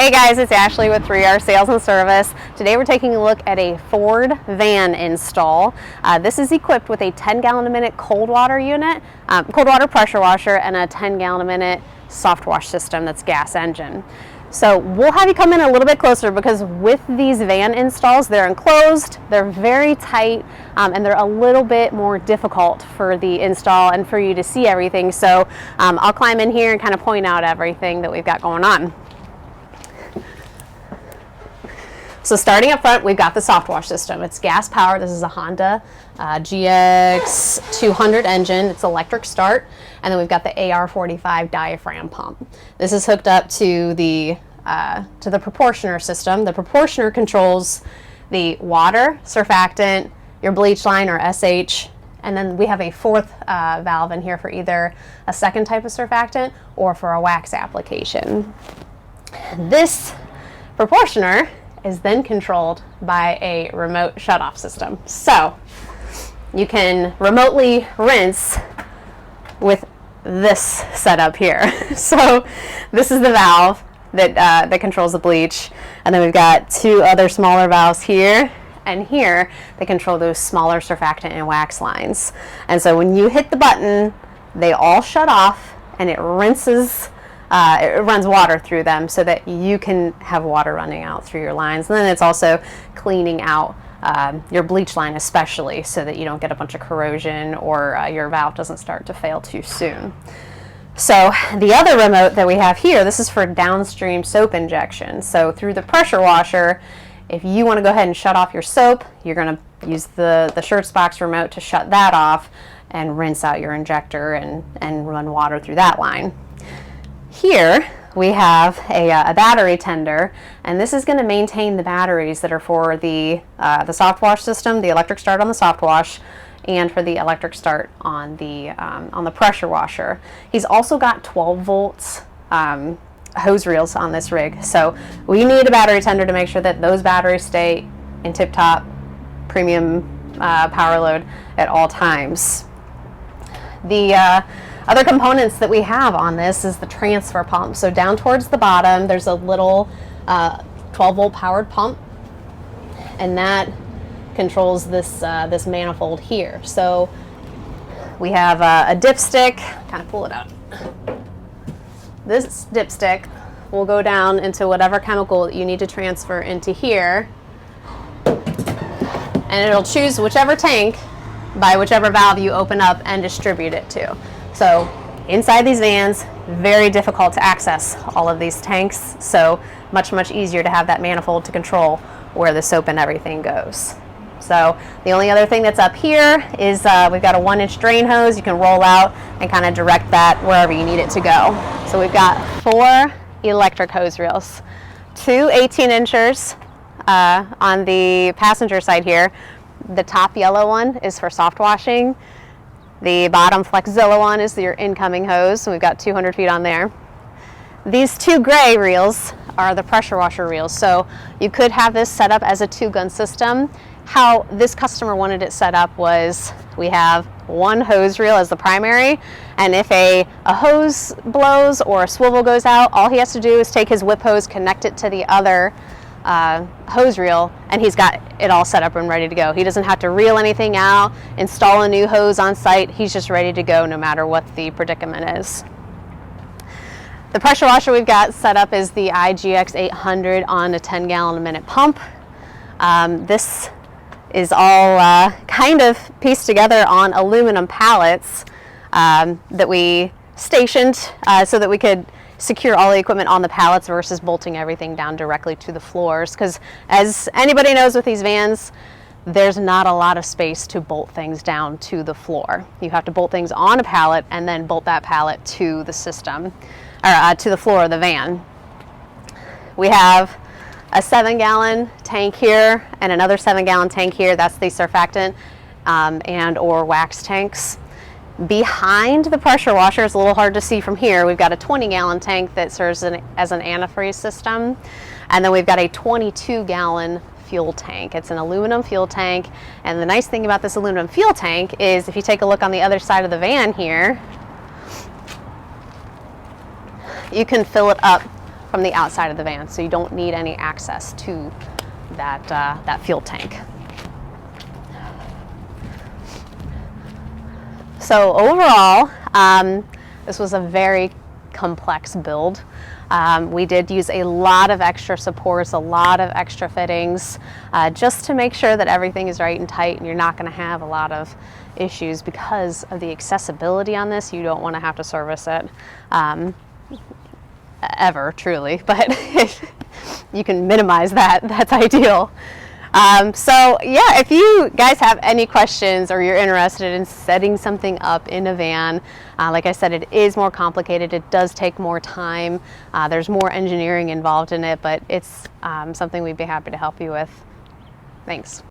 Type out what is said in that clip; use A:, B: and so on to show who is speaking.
A: Hey guys, it's Ashley with 3R Sales and Service. Today we're taking a look at a Ford van install. This is equipped with a 10 gallon a minute cold water unit, cold water pressure washer, and a 10 gallon a minute soft wash system that's gas engine. So we'll have you come in a little bit closer because with these van installs, they're enclosed, they're very tight, and they're a little bit more difficult for the install and for you to see everything. So I'll climb in here and kind of point out everything that we've got going on. So starting up front, we've got the soft wash system. It's gas powered. This is a Honda GX 200 engine. It's electric start. And then we've got the AR45 diaphragm pump. This is hooked up to the proportioner system. The proportioner controls the water, surfactant, your bleach line or SH, and then we have a fourth valve in here for either a second type of surfactant or for a wax application. This proportioner is then controlled by a remote shutoff system. So you can remotely rinse with this setup here. So this is the valve that controls the bleach, and then we've got two other smaller valves here and here that control those smaller surfactant and wax lines. And so when you hit the button, they all shut off and it rinses. It runs water through them so that you can have water running out through your lines. And then it's also cleaning out your bleach line especially so that you don't get a bunch of corrosion or your valve doesn't start to fail too soon. So the other remote that we have here, this is for downstream soap injection. So through the pressure washer, if you want to go ahead and shut off your soap, you're going to use the shirts box remote to shut that off and rinse out your injector and run water through that line. Here we have a battery tender, and this is going to maintain the batteries that are for the soft wash system, the electric start on the soft wash, and for the electric start on the pressure washer. He's also got 12 volts hose reels on this rig, so we need a battery tender to make sure that those batteries stay in tip-top premium power load at all times. The other components that we have on this is the transfer pump. So down towards the bottom, there's a little 12 volt powered pump, and that controls this manifold here. So we have a dipstick, kind of pull it out. This dipstick will go down into whatever chemical that you need to transfer into here, and it'll choose whichever tank by whichever valve you open up and distribute it to. So inside these vans, very difficult to access all of these tanks, so much easier to have that manifold to control where the soap and everything goes. So the only other thing that's up here is we've got a 1-inch drain hose. You can roll out and kind of direct that wherever you need it to go. So we've got 4 electric hose reels, 2 18-inchers on the passenger side here. The top yellow one is for soft washing. The bottom Flexzilla one is your incoming hose, so we've got 200 feet on there. These 2 gray reels are the pressure washer reels, so you could have this set up as a 2-gun system. How this customer wanted it set up was we have 1 hose reel as the primary, and if a hose blows or a swivel goes out, all he has to do is take his whip hose, connect it to the other hose reel, and he's got it all set up and ready to go. He doesn't have to reel anything out, install a new hose on site. He's just ready to go no matter what the predicament is. The pressure washer we've got set up is the IGX 800 on a 10 gallon a minute pump. This is all kind of pieced together on aluminum pallets that we stationed so that we could secure all the equipment on the pallets versus bolting everything down directly to the floors, because as anybody knows with these vans, there's not a lot of space to bolt things down to the floor. You have to bolt things on a pallet and then bolt that pallet to the system, or to the floor of the van. We have a 7-gallon tank here and another 7-gallon tank here. That's the surfactant and or wax tanks. Behind the pressure washer, it's a little hard to see from here, we've got a 20-gallon tank that serves as an antifreeze system, and then we've got a 22-gallon fuel tank. It's an aluminum fuel tank, and the nice thing about this aluminum fuel tank is if you take a look on the other side of the van here, you can fill it up from the outside of the van, so you don't need any access to that fuel tank. So overall, this was a very complex build. We did use a lot of extra supports, a lot of extra fittings, just to make sure that everything is right and tight and you're not going to have a lot of issues because of the accessibility on this. You don't want to have to service it ever, truly, but if you can minimize that, that's ideal. So yeah, if you guys have any questions or you're interested in setting something up in a van, like I said, it is more complicated. It does take more time. There's more engineering involved in it, but it's something we'd be happy to help you with. Thanks.